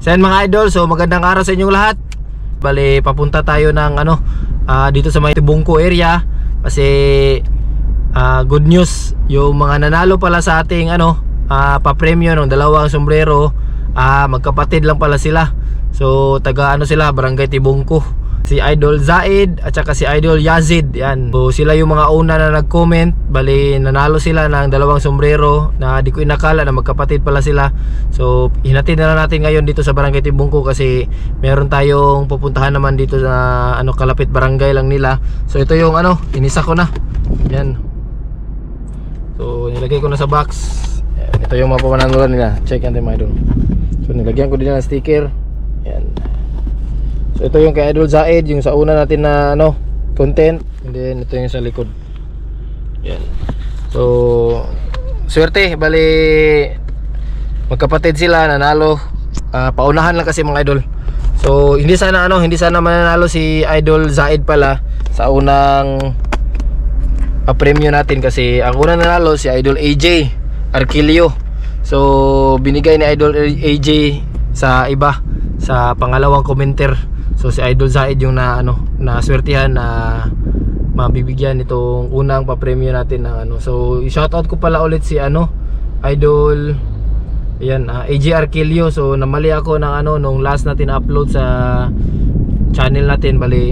So yan mga idol, so magandang araw sa inyong lahat. Bali, papunta tayo ng dito sa may Tibungco area. Kasi good news, yung mga nanalo pala sa ating pa-premyo ng dalawang sombrero, magkapatid lang pala sila. So taga sila, Barangay Tibungco. Si Idol Zaid at saka si Idol Yazid. Yan. So sila yung mga una na nag-comment. Bali nanalo sila ng dalawang sombrero na di ko inakala na magkapatid pala sila. So hinatid na lang natin ngayon dito sa Barangay Tibungco kasi meron tayong pupuntahan naman dito sa kalapit barangay lang nila. So ito yung inisa ko na. Yan. So nilagay ko na sa box. Yan. Ito yung mga pamananuran nila. Check natin mga idol. So nilagyan ko din ng sticker. Yan. So ito yung kay Idol Zaid, yung sa una natin na content, and then ito yung sa likod. Yan. So swerte, bali magkapatid sila, nanalo. Paunahan lang kasi mga idol. So hindi sana mananalo si Idol Zaid pala sa unang premyo natin kasi ang unang nanalo si Idol AJ Arquilio. So binigay ni Idol AJ sa iba, sa pangalawang commenter. So si Idol Zaid yung na swertihan na mabibigyan itong unang pa-premyo natin ng So i-shoutout ko pala ulit si Idol AJ Arquilio. So namali ako ng nung last natin upload sa channel natin. Bali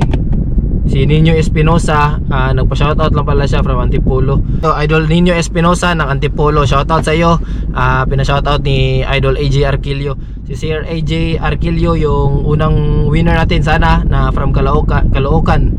si Nino Espinosa, nagpa-shoutout lang pala siya from Antipolo. So Idol Nino Espinosa ng Antipolo, shoutout sa iyo. Pina-shoutout ni Idol AJ Arquilio. Si Sir AJ Arquilio yung unang winner natin sana na from Caloocan.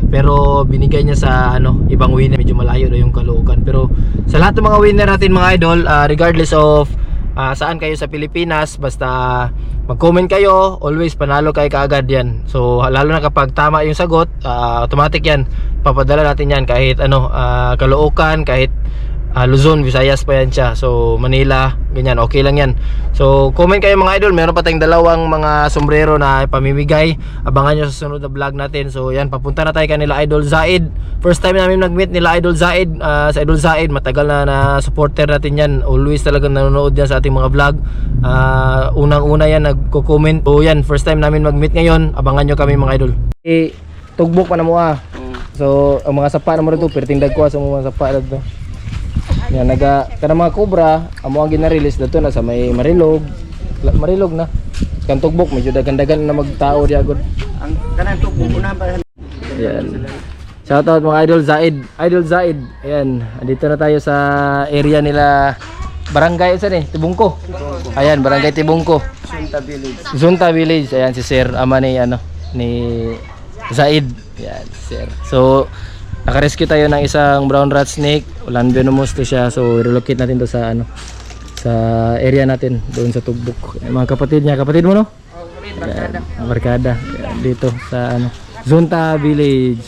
Pero binigay niya sa ibang winner, medyo malayo daw yung Caloocan. Pero sa lahat ng mga winner natin mga idol, regardless of saan kayo sa Pilipinas, basta mag-comment kayo, always panalo kayo kaagad yan. So lalo na kapag tama yung sagot, automatic yan, papadala natin yan kahit Caloocan, kahit Luzon, Visayas pa yan siya. So Manila, ganyan, okay lang yan. So comment kayo mga idol, meron pa tayong dalawang mga sombrero na pamimigay. Abangan nyo sa sunod na vlog natin. So yan, papunta na tayo kanila Idol Zaid. First time namin nag-meet nila Idol Zaid. Sa Idol Zaid, matagal na supporter natin yan. Always talagang nanonood yan sa ating mga vlog. Unang-una yan nagko-comment. So yan, first time namin mag-meet ngayon. Abangan nyo kami mga idol. Tugbok pa na mo So ang mga sapa na mo rito, pertingdag ko sa mga sapa na to. Yan, kana mga cobra, amo ang gina-release dito na sa may Marilog na. Kan tugbok medyo dagan-dagan na magtao diya gud. Ang kanang tugbok na ba? Yan. Shoutout mga Idol Zaid. Idol Zaid. Ayan, andito na tayo sa area nila. Barangay sa Tibungco. Ayan, Barangay Tibungco. Zunta Village. Ayan si Sir ama ni ni Zaid. Yan, Sir. So naka-rescue tayo ng isang brown rat snake. Walang venomous to siya. So relocate natin to sa sa area natin doon sa Tugbok. Mga kapatid niya, kapatid mo no? Barkada. Barkada. Yan, dito sa Zunta Village.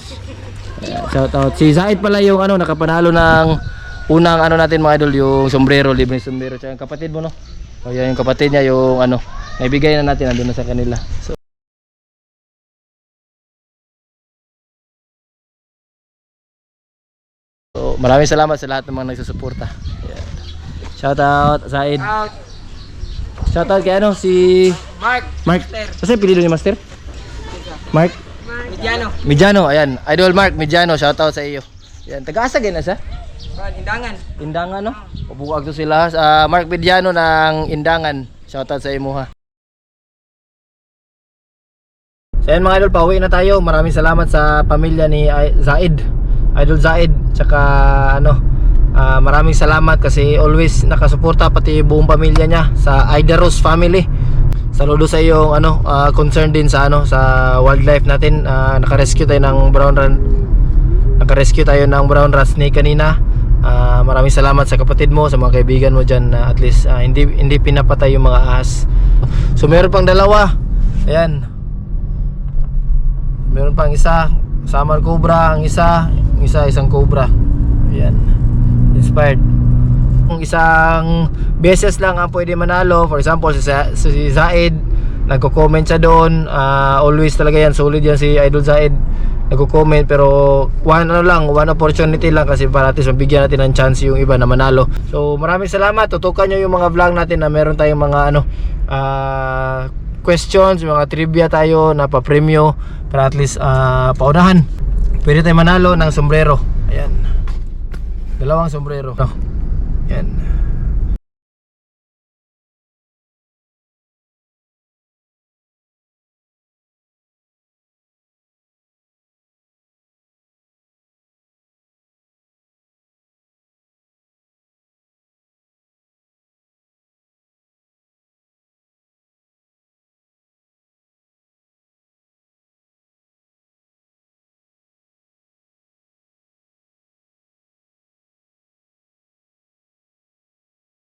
Shout out. Si Zaid pala yung nakapanalo ng unang natin mga idol, yung sombrero, libreng sombrero. Tsaka yung kapatid mo no? O yan yung kapatid niya, yung naibigay na natin andun na sa kanila. So maraming salamat sa lahat ng mga nagsusuporta. Yeah. Shout out Zaid. Shout out kay si Mark. Kasi pilido ni Master? Mark Midiano. Ayan, Idol Mark Midiano, shout out sa iyo. Yan, taga-asa gina sa? Indangan no? Pabuwag to sila sa Mark Midiano ng Indangan. Shout out sa imo ha. So yan mga idol, pauwi na tayo. Maraming salamat sa pamilya ni Zaid. Idol Zaid, tsaka maraming salamat kasi always nakasuporta pati buong pamilya niya sa Aidaros family. Saludo sa iyo concern din sa sa wildlife natin. Naka-rescue tayo ng brown rat snake kanina. Maraming salamat sa kapatid mo, sa mga kaibigan mo diyan na at least hindi pinapatay yung mga ahas. So meron pang dalawa. Ayan. Meron pang isa, Samar Cobra, ang isang Cobra. Ayan. Inspired. Kung isang beses lang ang pwede manalo, for example si Zaid, nagko-comment siya doon, always talaga yan, solid yan si Idol Zaid. nagko-comment, pero one opportunity lang kasi para natin mabigyan natin ng chance yung iba na manalo. So maraming salamat. Tutukan nyo yung mga vlog natin na meron tayong mga questions, mga trivia tayo na pa-premyo para at least paunahan. Pwede tayo manalo ng sombrero. Ayan. 2 sombrero. Ayan.